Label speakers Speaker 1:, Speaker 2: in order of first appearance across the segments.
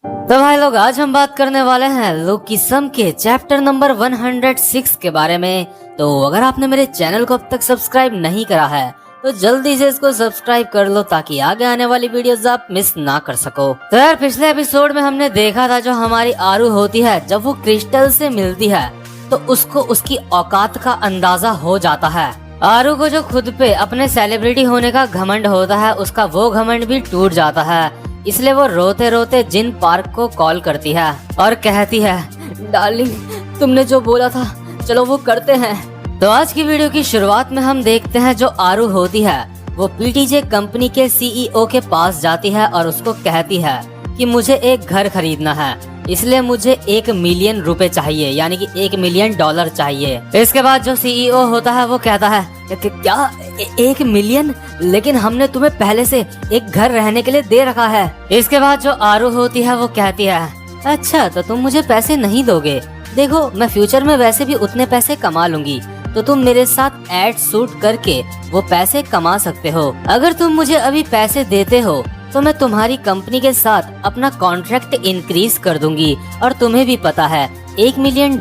Speaker 1: तो भाई लोग, आज हम बात करने वाले हैं लोकिसम के चैप्टर नंबर 106 के बारे में। तो अगर आपने मेरे चैनल को अब तक सब्सक्राइब नहीं करा है तो जल्दी से इसको सब्सक्राइब कर लो ताकि आगे आने वाली वीडियोस आप मिस ना कर सको। तो यार, पिछले एपिसोड में हमने देखा था जो हमारी आरू होती है, जब वो क्रिस्टल से मिलती है तो उसको उसकी औकात का अंदाजा हो जाता है। आरू को जो खुद पे अपने सेलिब्रिटी होने का घमंड होता है, उसका वो घमंड भी टूट जाता है। इसलिए वो रोते रोते जिन पार्क को कॉल करती है और कहती है, डार्लिंग तुमने जो बोला था चलो वो करते हैं। तो आज की वीडियो की शुरुआत में हम देखते हैं जो आरू होती है वो पीटीजे कंपनी के सीईओ के पास जाती है और उसको कहती है कि मुझे एक घर खरीदना है, इसलिए मुझे 1 मिलियन रुपए चाहिए, यानी कि $1 मिलियन चाहिए। इसके बाद जो सीईओ होता है वो कहता है कि क्या 1 मिलियन, लेकिन हमने तुम्हें पहले से एक घर रहने के लिए दे रखा है। इसके बाद जो आरू होती है वो कहती है, अच्छा तो तुम मुझे पैसे नहीं दोगे, देखो मैं फ्यूचर में वैसे भी उतने पैसे कमा लूंगी, तो तुम मेरे साथ एड शूट करके वो पैसे कमा सकते हो। अगर तुम मुझे अभी पैसे देते हो तो मैं तुम्हारी कंपनी के साथ अपना कॉन्ट्रैक्ट इंक्रीज कर दूंगी, और तुम्हें भी पता है $1 मिलियन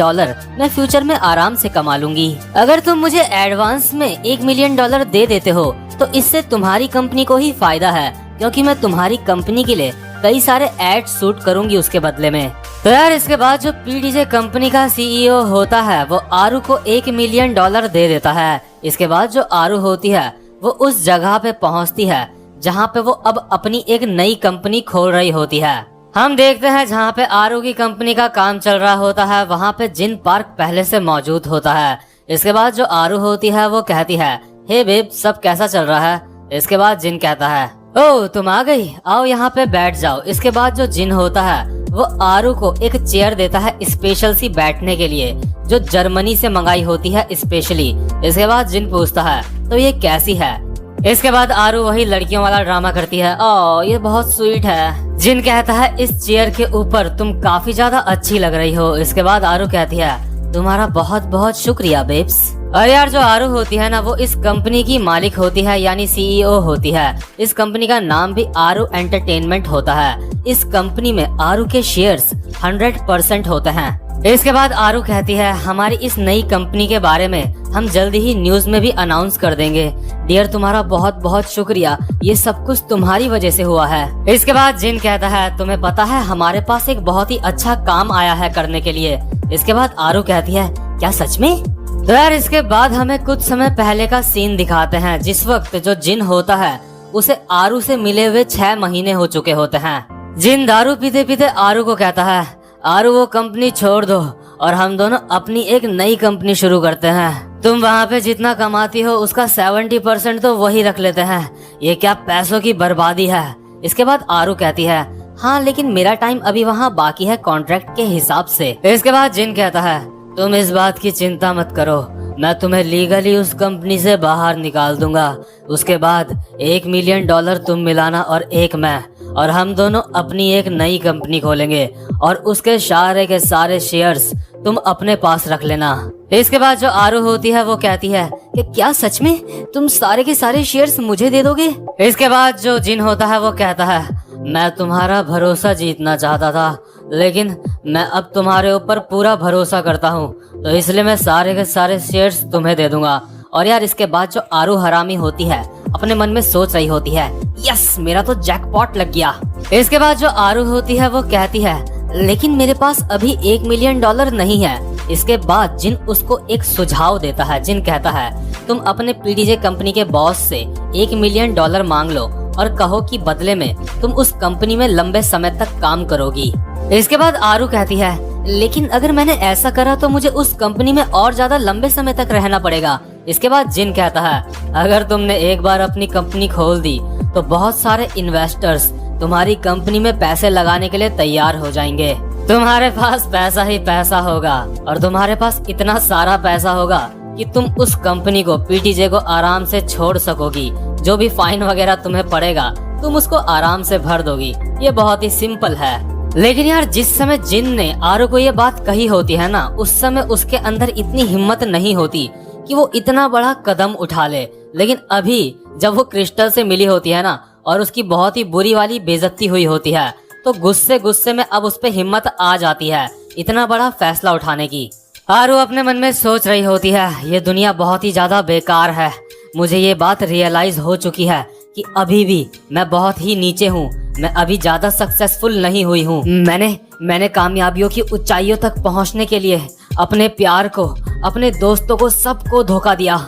Speaker 1: मैं फ्यूचर में आराम से कमा लूंगी। अगर तुम मुझे एडवांस में $1 मिलियन दे देते हो तो इससे तुम्हारी कंपनी को ही फायदा है, क्योंकि मैं तुम्हारी कंपनी के लिए कई सारे एड शूट करूंगी उसके बदले में। तो यार, इसके बाद जो पीटीजे कंपनी का सीईओ होता है वो आरू को $1 मिलियन दे देता है। इसके बाद जो आरू होती है वो उस जगह पे पहुंचती है जहाँ पे वो अब अपनी एक नई कंपनी खोल रही होती है। हम देखते हैं जहाँ पे आरू की कंपनी का काम चल रहा होता है, वहाँ पे जिन पार्क पहले से मौजूद होता है। इसके बाद जो आरू होती है वो कहती है, हे बेब सब कैसा चल रहा है। इसके बाद जिन कहता है, ओह तुम आ गई, आओ यहाँ पे बैठ जाओ। इसके बाद जो जिन होता है वो आरू को एक चेयर देता है स्पेशल सी बैठने के लिए, जो जर्मनी से मंगाई होती है स्पेशली। इसके बाद जिन पूछता है, तो ये कैसी है। इसके बाद आरू वही लड़कियों वाला ड्रामा करती है, ओह ये बहुत स्वीट है। जिन कहता है, इस चेयर के ऊपर तुम काफी ज्यादा अच्छी लग रही हो। इसके बाद आरू कहती है, तुम्हारा बहुत बहुत शुक्रिया बेब्स। और यार, जो आरू होती है ना वो इस कंपनी की मालिक होती है, यानी सीईओ होती है। इस कंपनी का नाम भी आरू एंटरटेनमेंट होता है। इस कंपनी में आरू के शेयर्स 100% होते हैं। इसके बाद आरू कहती है, हमारी इस नई कंपनी के बारे में हम जल्दी ही न्यूज में भी अनाउंस कर देंगे। डियर तुम्हारा बहुत बहुत शुक्रिया, ये सब कुछ तुम्हारी वजह से हुआ है। इसके बाद जिन कहता है, तुम्हें पता है हमारे पास एक बहुत ही अच्छा काम आया है करने के लिए। इसके बाद आरू कहती है, क्या सच में। तो यार, इसके बाद हमें कुछ समय पहले का सीन दिखाते हैं, जिस वक्त जो जिन होता है उसे आरू से मिले हुए 6 महीने हो चुके होते हैं। जिन दारू पीते पीते आरू को कहता है, आरू वो कंपनी छोड़ दो और हम दोनों अपनी एक नई कंपनी शुरू करते हैं। तुम वहाँ पे जितना कमाती हो उसका 70% तो वही रख लेते हैं। ये क्या पैसों की बर्बादी है। इसके बाद आरू कहती है, हाँ लेकिन मेरा टाइम अभी वहाँ बाकी है कॉन्ट्रैक्ट के हिसाब से। इसके बाद जिन कहता है, तुम इस बात की चिंता मत करो, मैं तुम्हें लीगली उस कंपनी से बाहर निकाल दूंगा। उसके बाद $1 मिलियन तुम मिलाना और एक मैं, और हम दोनों अपनी एक नई कंपनी खोलेंगे और उसके सारे के सारे शेयर्स तुम अपने पास रख लेना। इसके बाद जो आरू होती है वो कहती है कि क्या सच में तुम सारे के सारे शेयर्स मुझे दे दोगे। इसके बाद जो जिन होता है वो कहता है, मैं तुम्हारा भरोसा जीतना चाहता था, लेकिन मैं अब तुम्हारे ऊपर पूरा भरोसा करता हूँ, तो इसलिए मैं सारे के सारे शेयर्स तुम्हें दे दूंगा। और यार, इसके बाद जो आरू हरामी होती है अपने मन में सोच रही होती है, यस मेरा तो जैकपॉट लग गया। इसके बाद जो आरू होती है वो कहती है, लेकिन मेरे पास अभी $1 मिलियन नहीं है। इसके बाद जिन उसको एक सुझाव देता है। जिन कहता है, तुम अपने पीटीजे कंपनी के बॉस से $1 मिलियन मांग लो और कहो कि बदले में तुम उस कंपनी में लंबे समय तक काम करोगी। इसके बाद आरू कहती है, लेकिन अगर मैंने ऐसा करा तो मुझे उस कंपनी में और ज्यादा लंबे समय तक रहना पड़ेगा। इसके बाद जिन कहता है, अगर तुमने एक बार अपनी कंपनी खोल दी तो बहुत सारे इन्वेस्टर्स तुम्हारी कंपनी में पैसे लगाने के लिए तैयार हो जाएंगे। तुम्हारे पास पैसा ही पैसा होगा, और तुम्हारे पास इतना सारा पैसा होगा कि तुम उस कंपनी को पीटीजे को आराम से छोड़ सकोगी। जो भी फाइन वगैरह तुम्हें पड़ेगा तुम उसको आराम से भर दोगी। ये बहुत ही सिंपल है। लेकिन यार, जिस समय जिन ने आरू को ये बात कही होती है ना, उस समय उसके अंदर इतनी हिम्मत नहीं होती कि वो इतना बड़ा कदम उठा ले। लेकिन अभी जब वो क्रिस्टल से मिली होती है ना, और उसकी बहुत ही बुरी वाली बेइज्जती हुई होती है, तो गुस्से गुस्से में अब उस पे हिम्मत आ जाती है इतना बड़ा फैसला उठाने की। आरू अपने मन में सोच रही होती है, ये दुनिया बहुत ही ज्यादा बेकार है। मुझे ये बात रियलाइज हो चुकी है कि अभी भी मैं बहुत ही नीचे हूँ, मैं अभी ज्यादा सक्सेसफुल नहीं हुई हूँ। मैंने कामयाबियों की ऊंचाइयों तक पहुँचने के लिए अपने प्यार को, अपने दोस्तों को, सबको धोखा दिया।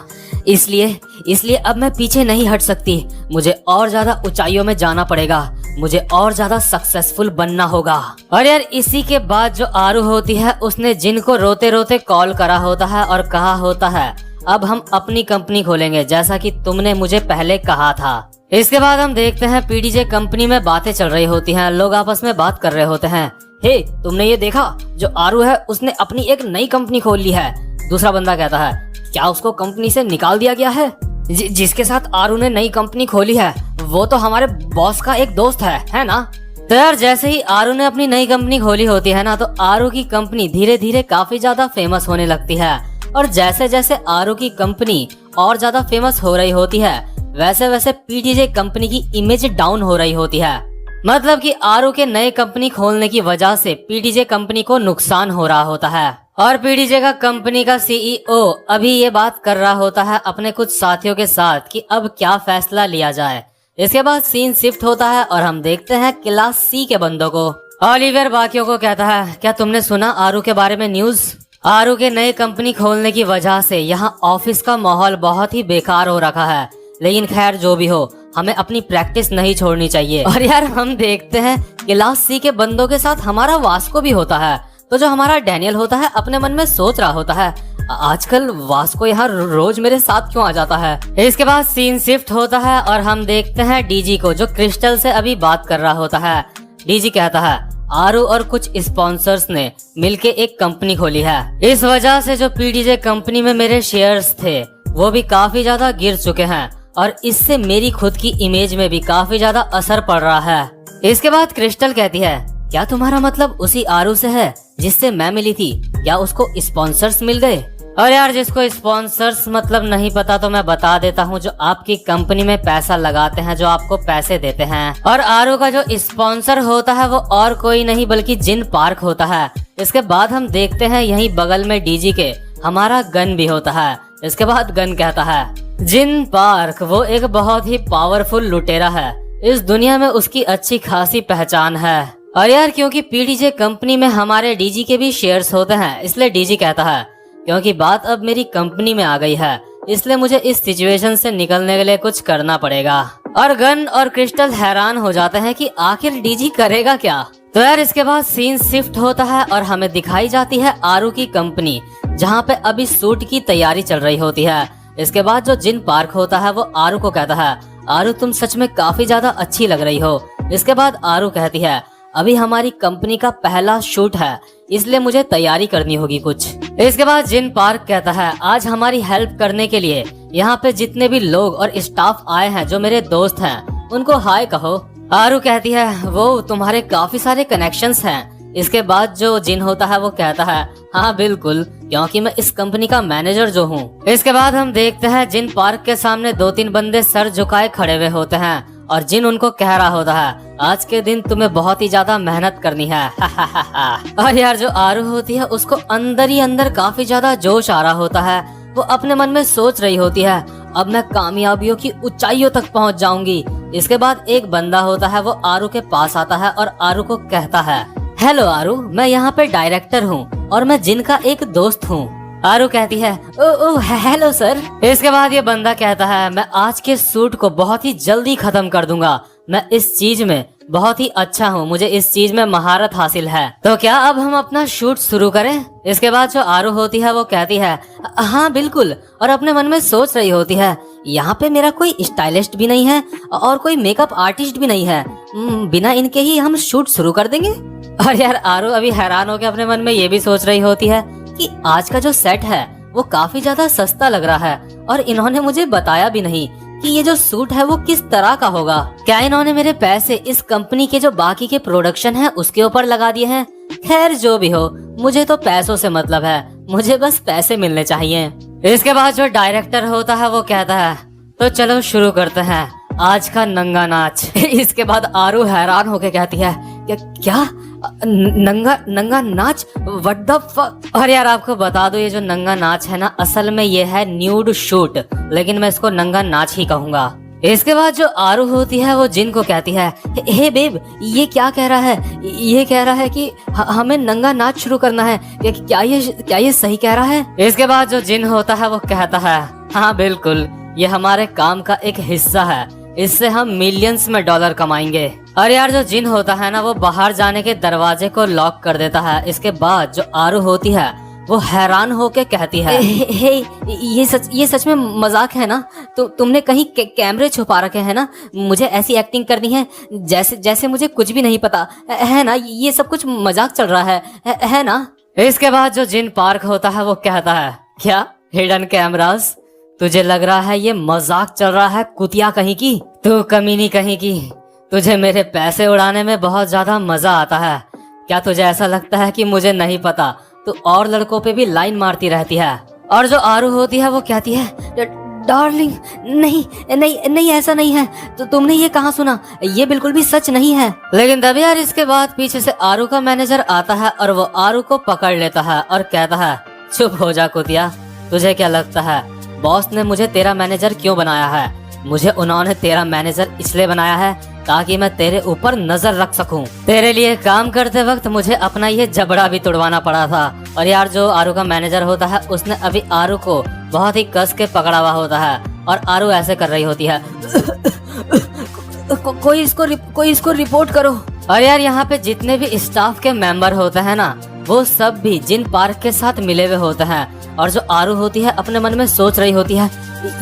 Speaker 1: इसलिए अब मैं पीछे नहीं हट सकती। मुझे और ज्यादा ऊंचाइयों में जाना पड़ेगा, मुझे और ज्यादा सक्सेसफुल बनना होगा। और यार इसी के बाद जो आरू होती है उसने जिन को रोते रोते कॉल करा होता है और कहा होता है अब हम अपनी कंपनी खोलेंगे जैसा कि तुमने मुझे पहले कहा था। इसके बाद हम देखते हैं पीडीजे कंपनी में बातें चल रही होती हैं, लोग आपस में बात कर रहे होते हैं। हे, तुमने ये देखा जो आरू है उसने अपनी एक नई कंपनी खोल ली है। दूसरा बंदा कहता है, क्या उसको कंपनी से निकाल दिया गया है? जिसके साथ आरू ने नई कंपनी खोली है वो तो हमारे बॉस का एक दोस्त है ना? तो यार जैसे ही आरू ने अपनी नई कंपनी खोली होती है ना, तो आरू की कंपनी धीरे धीरे काफी ज्यादा फेमस होने लगती है। और जैसे जैसे आरू की कंपनी और ज्यादा फेमस हो रही होती है वैसे वैसे पीडीजे कंपनी की इमेज डाउन हो रही होती है। मतलब कि आरू के नए कंपनी खोलने की वजह से पीडीजे कंपनी को नुकसान हो रहा होता है। और पीडीजे का कंपनी का सीईओ अभी ये बात कर रहा होता है अपने कुछ साथियों के साथ कि अब क्या फैसला लिया जाए। इसके बाद सीन शिफ्ट होता है और हम देखते हैं क्लास सी के बंदों को। ओलिवर बाकियों को कहता है, क्या तुमने सुना आरू के बारे में न्यूज? आरू के नए कंपनी खोलने की वजह से यहाँ ऑफिस का माहौल बहुत ही बेकार हो रखा है। लेकिन खैर जो भी हो, हमें अपनी प्रैक्टिस नहीं छोड़नी चाहिए। और यार हम देखते हैं क्लास सी के बंदों के साथ हमारा वास्को भी होता है। तो जो हमारा डैनियल होता है अपने मन में सोच रहा होता है, आजकल वास्को यहाँ रोज मेरे साथ क्यों आ जाता है। इसके बाद सीन शिफ्ट होता है और हम देखते हैं डीजी को जो क्रिस्टल से अभी बात कर रहा होता है। डीजी कहता है, आरू और कुछ स्पॉन्सर्स ने मिलके एक कंपनी खोली है। इस वजह से जो पीडीजे कंपनी में मेरे शेयर्स थे वो भी काफी ज्यादा गिर चुके हैं और इससे मेरी खुद की इमेज में भी काफी ज्यादा असर पड़ रहा है। इसके बाद क्रिस्टल कहती है, क्या तुम्हारा मतलब उसी आरू से है जिससे मैं मिली थी? क्या उसको स्पॉन्सर्स मिल गए? और यार जिसको स्पॉन्सर्स मतलब नहीं पता तो मैं बता देता हूँ, जो आपकी कंपनी में पैसा लगाते हैं, जो आपको पैसे देते हैं। और आरू का जो स्पॉन्सर होता है वो और कोई नहीं बल्कि जिन पार्क होता है। इसके बाद हम देखते हैं यहीं बगल में डीजी के हमारा गन भी होता है। इसके बाद गन कहता है, जिन पार्क वो एक बहुत ही पावरफुल लुटेरा है, इस दुनिया में उसकी अच्छी खासी पहचान है। और यार क्योंकि पीडीजे कंपनी में हमारे डीजी के भी शेयर्स होते हैं इसलिए डीजी कहता है, क्योंकि बात अब मेरी कंपनी में आ गई है इसलिए मुझे इस सिचुएशन से निकलने के लिए कुछ करना पड़ेगा। और गन और क्रिस्टल हैरान हो जाते हैं कि आखिर डीजी करेगा क्या। तो यार इसके बाद सीन शिफ्ट होता है और हमें दिखाई जाती है आरू की कंपनी जहाँ पे अभी शूट की तैयारी चल रही होती है। इसके बाद जो जिन पार्क होता है वो आरू को कहता है, आरू तुम सच में काफी ज्यादा अच्छी लग रही हो। इसके बाद आरू कहती है, अभी हमारी कंपनी का पहला शूट है इसलिए मुझे तैयारी करनी होगी कुछ। इसके बाद जिन पार्क कहता है, आज हमारी हेल्प करने के लिए यहाँ पे जितने भी लोग और स्टाफ आए हैं जो मेरे दोस्त हैं उनको हाय कहो। आरू कहती है, वो तुम्हारे काफी सारे कनेक्शंस हैं। इसके बाद जो जिन होता है वो कहता है, हाँ बिल्कुल, क्योंकि मैं इस कंपनी का मैनेजर जो हूँ। इसके बाद हम देखते हैं जिन पार्क के सामने 2-3 बंदे सर झुकाए खड़े हुए होते हैं और जिन उनको कह रहा होता है, आज के दिन तुम्हें बहुत ही ज्यादा मेहनत करनी है। और यार जो आरू होती है उसको अंदर ही अंदर काफी ज्यादा जोश आ रहा होता है। वो अपने मन में सोच रही होती है, अब मैं कामयाबियों की ऊंचाइयों तक पहुंच जाऊंगी। इसके बाद एक बंदा होता है वो आरू के पास आता है और आरू को कहता है, हेलो आरू, मैं यहाँ पे डायरेक्टर हूँ और मैं जिन का एक दोस्त हूँ। आरू कहती है, ओ हेलो सर। इसके बाद ये बंदा कहता है, मैं आज के शूट को बहुत ही जल्दी खत्म कर दूंगा। मैं इस चीज में बहुत ही अच्छा हूँ, मुझे इस चीज में महारत हासिल है। तो क्या अब हम अपना शूट शुरू करें? इसके बाद जो आरू होती है वो कहती है, हाँ बिल्कुल। और अपने मन में सोच रही होती है, यहाँ पे मेरा कोई स्टाइलिस्ट भी नहीं है और कोई मेकअप आर्टिस्ट भी नहीं है, बिना इनके ही हम शूट शुरू कर देंगे। और यार आरू अभी हैरान होकर अपने मन में ये भी सोच रही होती है कि आज का जो सेट है वो काफी ज्यादा सस्ता लग रहा है और इन्होंने मुझे बताया भी नहीं कि ये जो सूट है वो किस तरह का होगा। क्या इन्होंने मेरे पैसे इस कंपनी के जो बाकी के प्रोडक्शन है उसके ऊपर लगा दिए हैं? खैर जो भी हो, मुझे तो पैसों से मतलब है, मुझे बस पैसे मिलने चाहिए। इसके बाद जो डायरेक्टर होता है वो कहता है, तो चलो शुरू करते हैं आज का नंगा नाच। इसके बाद आरू हैरान होके कहती है, क्या नंगा नंगा नाच? What the fuck? अरे यार आपको बता दो, ये जो नंगा नाच है ना, असल में ये है न्यूड शूट, लेकिन मैं इसको नंगा नाच ही कहूंगा। इसके बाद जो आरू होती है वो जिन को कहती है, हे बेब, ये क्या कह रहा है? ये कह रहा है कि हमें नंगा नाच शुरू करना है। क्या ये सही कह रहा है? इसके बाद जो जिन होता है वो कहता है, हाँ बिल्कुल, ये हमारे काम का एक हिस्सा है, इससे हम मिलियंस में डॉलर कमाएंगे। और यार जो जिन होता है ना, वो बाहर जाने के दरवाजे को लॉक कर देता है। इसके बाद जो आरू होती है वो हैरान होके कहती है, हे ये सच में मजाक है ना? तुमने कहीं कैमरे छुपा रखे हैं ना? मुझे ऐसी एक्टिंग करनी है जैसे मुझे कुछ भी नहीं पता है ना? ये सब कुछ मजाक चल रहा है ना? इसके बाद जो जिन पार्क होता है वो कहता है, क्या हिडन कैमरास? तुझे लग रहा है ये मजाक चल रहा है, कुतिया कहीं की? तू कमीनी कहीं की, तुझे मेरे पैसे उड़ाने में बहुत ज्यादा मजा आता है। क्या तुझे ऐसा लगता है कि मुझे नहीं पता? तो और लड़कों पे भी लाइन मारती रहती है। और जो आरू होती है वो कहती है, डार्लिंग, नहीं ऐसा नहीं है। तो तुमने ये कहाँ सुना? ये बिल्कुल भी सच नहीं है। लेकिन तभी यार इसके बाद पीछे से आरू का मैनेजर आता है और वो आरू को पकड़ लेता है और कहता है, चुप हो जा कुतिया, तुझे क्या लगता है बॉस ने मुझे तेरा मैनेजर क्यों बनाया है? मुझे उन्होंने तेरा मैनेजर इसलिए बनाया है ताकि मैं तेरे ऊपर नजर रख सकूं। तेरे लिए काम करते वक्त मुझे अपना ये जबड़ा भी तुड़वाना पड़ा था। और यार जो आरू का मैनेजर होता है उसने अभी आरू को बहुत ही कस के पकड़ा हुआ होता है और आरू ऐसे कर रही होती है, कोई इसको रिपोर्ट करो। और यार यहाँ पे जितने भी स्टाफ के मेंबर होते हैं ना, वो सब भी जिन पार्क के साथ मिले हुए होते हैं। और जो आरू होती है अपने मन में सोच रही होती है,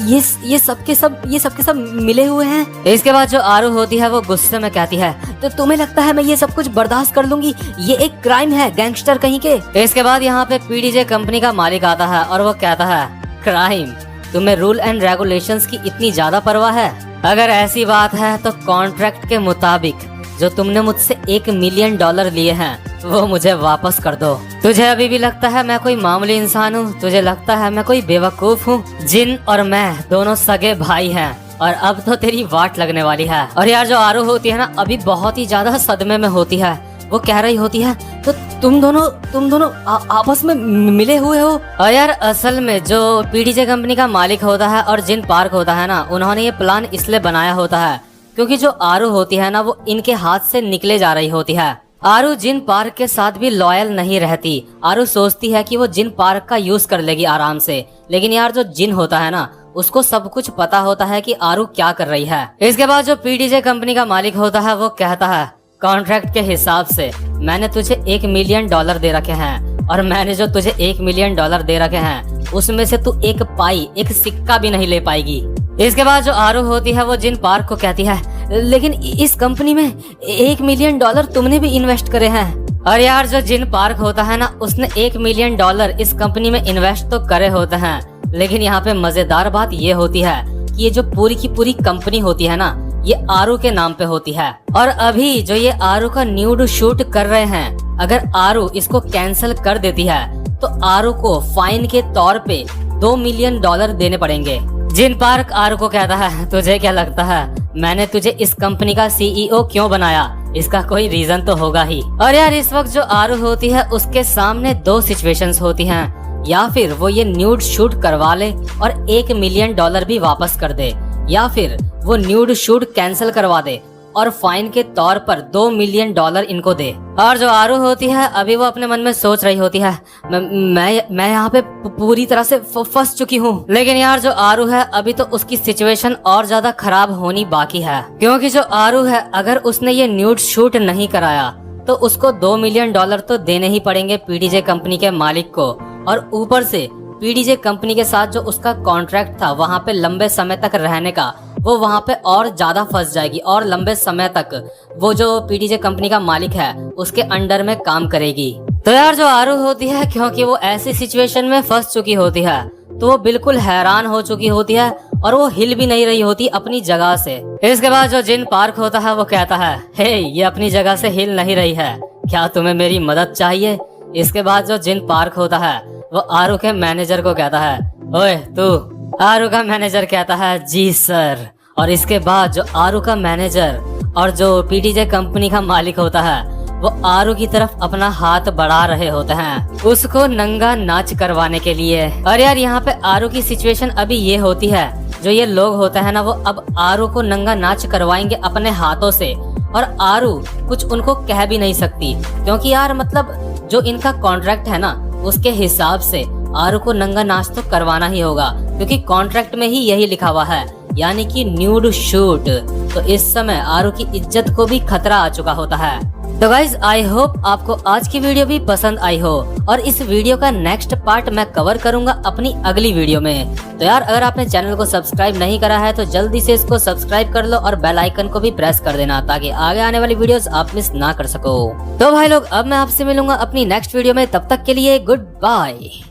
Speaker 1: ये सब के सब मिले हुए हैं। इसके बाद जो आरू होती है वो गुस्से में कहती है, तो तुम्हें लगता है मैं ये सब कुछ बर्दाश्त कर लूंगी? ये एक क्राइम है, गैंगस्टर कहीं के। इसके बाद यहाँ पे पीडीजे कंपनी का मालिक आता है और वो कहता है, क्राइम? तुम्हें रूल एंड रेगुलेशंस की इतनी ज्यादा परवाह है? अगर ऐसी बात है तो कॉन्ट्रैक्ट के मुताबिक जो तुमने मुझसे $1 मिलियन लिए हैं वो मुझे वापस कर दो। तुझे अभी भी लगता है मैं कोई मामूली इंसान हूँ? तुझे लगता है मैं कोई बेवकूफ हूँ? जिन और मैं दोनों सगे भाई हैं और अब तो तेरी वाट लगने वाली है। और यार जो आरू होती है ना, अभी बहुत ही ज्यादा सदमे में होती है। वो कह रही होती है, तो तुम दोनों आपस में मिले हुए हो? और यार असल में जो पीडीजे कंपनी का मालिक होता है और जिन पार्क होता है ना, उन्होंने ये प्लान इसलिए बनाया होता है क्योंकि जो आरू होती है ना, वो इनके हाथ से निकले जा रही होती है। आरू जिन पार्क के साथ भी लॉयल नहीं रहती। आरू सोचती है कि वो जिन पार्क का यूज कर लेगी आराम से, लेकिन यार जो जिन होता है ना, उसको सब कुछ पता होता है कि आरू क्या कर रही है। इसके बाद जो पीडीजे कंपनी का मालिक होता है वो कहता है, कॉन्ट्रैक्ट के हिसाब से मैंने तुझे $1 मिलियन दे रखे हैं और मैंने जो तुझे $1 मिलियन दे रखे हैं उसमें से तू एक पाई, एक सिक्का भी नहीं ले पाएगी। इसके बाद जो आरू होती है वो जिन पार्क को कहती है, लेकिन इस कंपनी में $1 मिलियन तुमने भी इन्वेस्ट करे हैं। और यार जो जिन पार्क होता है ना, उसने $1 मिलियन इस कंपनी में इन्वेस्ट तो करे होते हैं, लेकिन यहाँ पे मजेदार बात ये होती है कि ये जो पूरी की पूरी कंपनी होती है ना, ये आरू के नाम पे होती है। और अभी जो ये आरू का न्यूड शूट कर रहे हैं, अगर आरू इसको कैंसिल कर देती है तो आरू को फाइन के तौर पे $2 मिलियन देने पड़ेंगे। जिन पार्क आरू को कहता है, तुझे क्या लगता है मैंने तुझे इस कंपनी का सीईओ क्यों बनाया? इसका कोई रीजन तो होगा ही। और यार इस वक्त जो आरू होती है उसके सामने 2 सिचुएशंस होती हैं, या फिर वो ये न्यूड शूट करवा ले और $1 मिलियन भी वापस कर दे, या फिर वो न्यूड शूट कैंसिल करवा दे और फाइन के तौर पर $2 मिलियन इनको दे। और जो आरू होती है अभी वो अपने मन में सोच रही होती है, मैं यहाँ पे पूरी तरह से फंस चुकी हूँ। लेकिन यार जो आरू है अभी तो उसकी सिचुएशन और ज्यादा खराब होनी बाकी है, क्योंकि जो आरू है अगर उसने ये न्यूड शूट नहीं कराया तो उसको $2 मिलियन तो देने ही पड़ेंगे पीडीजे कंपनी के मालिक को। और ऊपर से पीडीजे कंपनी के साथ जो उसका कॉन्ट्रैक्ट था वहाँ पे लंबे समय तक रहने का, वो वहाँ पे और ज्यादा फंस जाएगी और लंबे समय तक वो जो पीडीजे कंपनी का मालिक है उसके अंडर में काम करेगी। तो यार जो आरू होती है, क्योंकि वो ऐसी सिचुएशन में फंस चुकी होती है, तो वो बिल्कुल हैरान हो चुकी होती है और वो हिल भी नहीं रही होती अपनी जगह से। इसके बाद जो जिन पार्क होता है वो कहता है, हे ये अपनी जगह से हिल नहीं रही है, क्या तुम्हें मेरी मदद चाहिए? इसके बाद जो जिन पार्क होता है वो आरू के मैनेजर को कहता है, ओए तू। आरू का मैनेजर कहता है, जी सर। और इसके बाद जो आरू का मैनेजर और जो पीटीजे कंपनी का मालिक होता है वो आरू की तरफ अपना हाथ बढ़ा रहे होते हैं उसको नंगा नाच करवाने के लिए। और यार यहाँ पे आरू की सिचुएशन अभी ये होती है, जो ये लोग होते हैं ना वो अब आरू को नंगा नाच करवाएंगे अपने हाथों से, और आरू कुछ उनको कह भी नहीं सकती, क्योंकि यार मतलब जो इनका कॉन्ट्रैक्ट है ना उसके हिसाब से आरू को नंगा नाच तो करवाना ही होगा, क्योंकि कॉन्ट्रैक्ट में ही यही लिखा हुआ है, यानी कि न्यूड शूट। तो इस समय आरू की इज्जत को भी खतरा आ चुका होता है। तो गाइज आई होप आपको आज की वीडियो भी पसंद आई हो, और इस वीडियो का नेक्स्ट पार्ट मैं कवर करूंगा अपनी अगली वीडियो में। तो यार अगर आपने चैनल को सब्सक्राइब नहीं करा है तो जल्दी से इसको सब्सक्राइब कर लो और बेल आइकन को भी प्रेस कर देना, ताकि आगे आने वाली वीडियोस आप मिस ना कर सको। तो भाई लोग अब मैं आपसे मिलूंगा अपनी नेक्स्ट वीडियो में, तब तक के लिए गुड बाय।